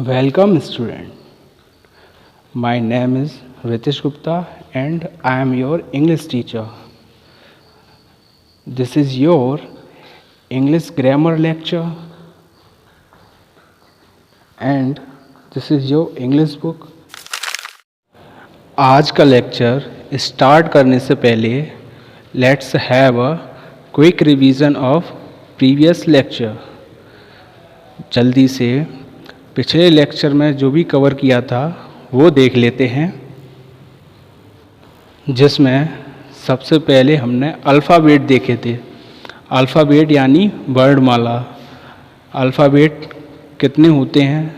Welcome student. My name is Ritesh Gupta and I am your English teacher. This is your English grammar lecture and this is your English book. आज का lecture start करने से पहले let's have a quick revision of previous lecture. जल्दी से पिछले lecture में जो भी कवर किया था वो देख लेते हैं, जिसमें सबसे पहले हमने अल्फ़ाबेट देखे थे. अल्फ़ाबेट यानी वर्णमाला. अल्फ़ाबेट कितने होते हैं,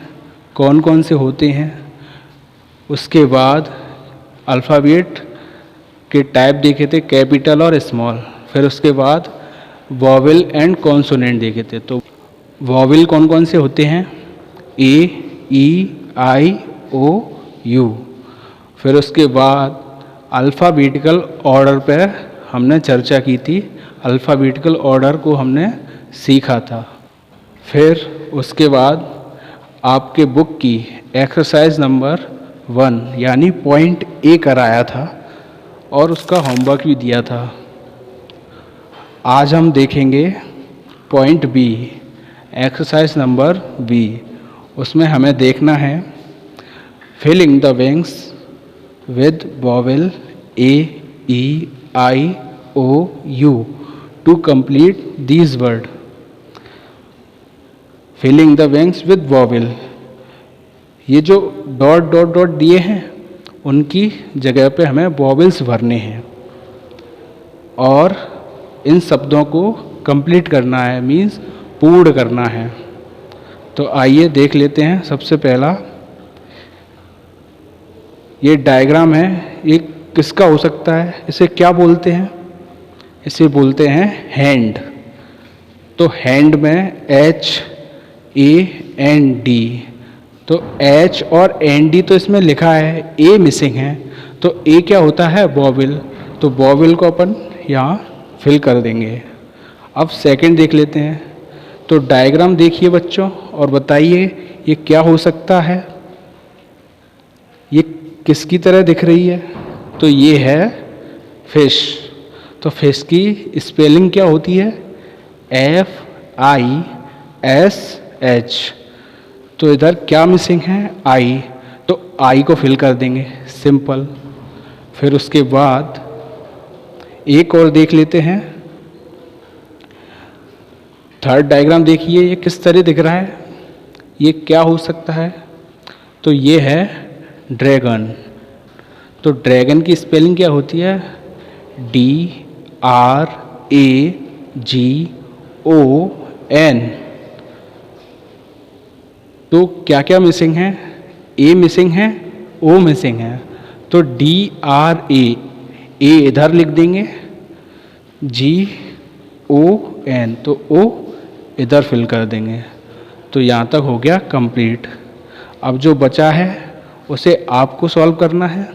कौन कौन से होते हैं. उसके बाद अल्फ़ाबेट के टाइप देखे थे, कैपिटल और स्मॉल. फिर उसके बाद वॉवेल एंड कॉन्सोनेंट देखे थे. तो वॉवेल कौन कौन से होते हैं, ए, ई, आई, ओ, यू. फिर उसके बाद अल्फ़ाबेटिकल ऑर्डर पर हमने चर्चा की थी. अल्फ़ाबेटिकल ऑर्डर को हमने सीखा था. फिर उसके बाद आपके बुक की एक्सरसाइज नंबर 1 यानी पॉइंट ए कराया था और उसका होमवर्क भी दिया था. आज हम देखेंगे point B, exercise number B. उसमें हमें देखना है filling the wings with vowel A, E, I, O, U to complete these word. Filling the wings with vowel, ये जो डॉट डॉट डॉट दिए हैं उनकी जगह पे हमें वॉवेल्स भरने हैं और इन शब्दों को कंप्लीट करना है, मीन्स पूर्ण करना है. तो आइए देख लेते हैं. सबसे पहला ये डायग्राम है, ये किसका हो सकता है, इसे क्या बोलते हैं, इसे बोलते हैं हैंड. तो हैंड में एच, ए, एन, डी. तो एच और एन डी तो इसमें लिखा है, ए मिसिंग है. तो ए क्या होता है, वॉवेल. तो वॉवेल को अपन यहाँ फिल कर देंगे. अब सेकंड देख लेते हैं. तो डायग्राम देखिए बच्चों और बताइए ये क्या हो सकता है, ये किसकी तरह दिख रही है. तो ये है फिश. तो फिश की स्पेलिंग क्या होती है, FISH. तो इधर क्या मिसिंग है, आई. तो आई को फिल कर देंगे, सिंपल. फिर उसके बाद एक और देख लेते हैं. थर्ड डायग्राम देखिए, ये किस तरह दिख रहा है, ये क्या हो सकता है. तो ये है ड्रैगन. तो ड्रैगन की स्पेलिंग क्या होती है, DRAGON. तो क्या क्या मिसिंग है, ए मिसिंग है, ओ मिसिंग है. तो DRA, ए इधर लिख देंगे, GON, तो ओ इधर फिल कर देंगे. तो यहाँ तक हो गया कंप्लीट. अब जो बचा है उसे आपको सॉल्व करना है,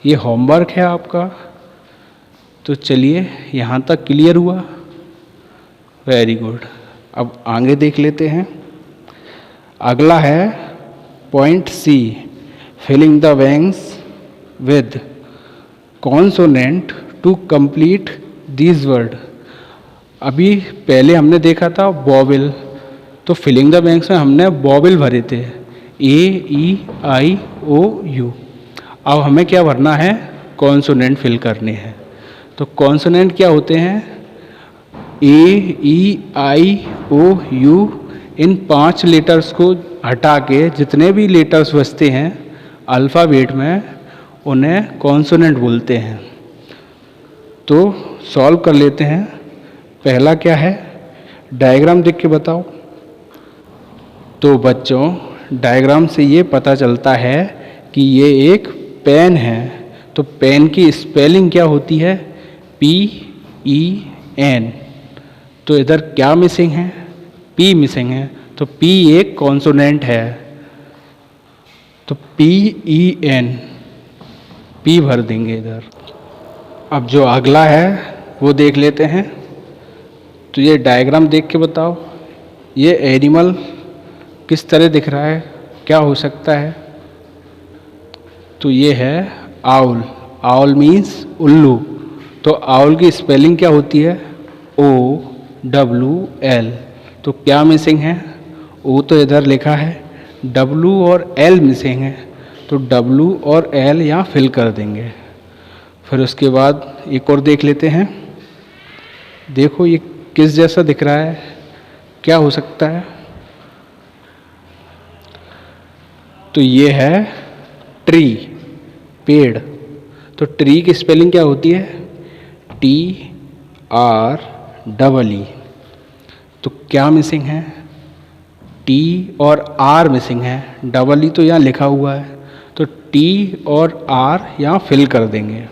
ये होमवर्क है आपका. तो चलिए, यहाँ तक क्लियर हुआ, वेरी गुड. अब आगे देख लेते हैं. अगला है point C, filling the wings with consonant to complete these word. अभी पहले हमने देखा था वॉवेल. तो फिलिंग द ब्लैंक्स में हमने वॉवेल भरे थे, ए, ई, आई, ओ, यू. अब हमें क्या भरना है, कॉन्सोनेंट फिल करने हैं. तो कॉन्सोनेंट क्या होते हैं, ए, E, I, O, you. In 5 letters को हटा के जितने भी लेटर्स बचते हैं अल्फ़ाबेट में उन्हें कॉन्सोनेंट बोलते हैं. तो सॉल्व कर लेते हैं. पहला क्या है, डायग्राम देख के बताओ. तो बच्चों डायग्राम से ये पता चलता है कि ये एक पेन है. तो पेन की स्पेलिंग क्या होती है, PEN. तो इधर क्या मिसिंग है, P मिसिंग है. तो P एक कॉन्सोनेंट है. तो PEN, P भर देंगे इधर. अब जो अगला है वो देख लेते हैं. तो ये डायग्राम देख के बताओ, ये एनिमल किस तरह दिख रहा है. क्या हो सकता है? तो ये है आउल। आउल मीन्स उल्लू। तो आउल की स्पेलिंग क्या होती है? OWL। तो क्या मिसिंग है? O तो इधर लिखा है, W और L मिसिंग है, तो W और L यहाँ फिल कर देंगे। फिर उसके बाद एक और देख लेते हैं। देखो ये किस जैसा दिख रहा है, क्या हो सकता है? तो ये है ट्री, पेड़। तो ट्री की स्पेलिंग क्या होती है? TREE। तो क्या मिसिंग है? T और R मिसिंग है, डबल E तो यहाँ लिखा हुआ है, तो T और R यहाँ फिल कर देंगे।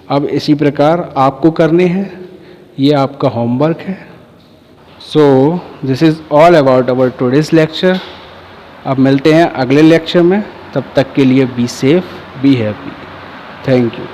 अब इसी प्रकार आपको करने हैं, ये आपका होमवर्क है। So this is all about our today's lecture. अब मिलते हैं अगले लेक्चर में, तब तक के लिए be safe, be happy. Thank you.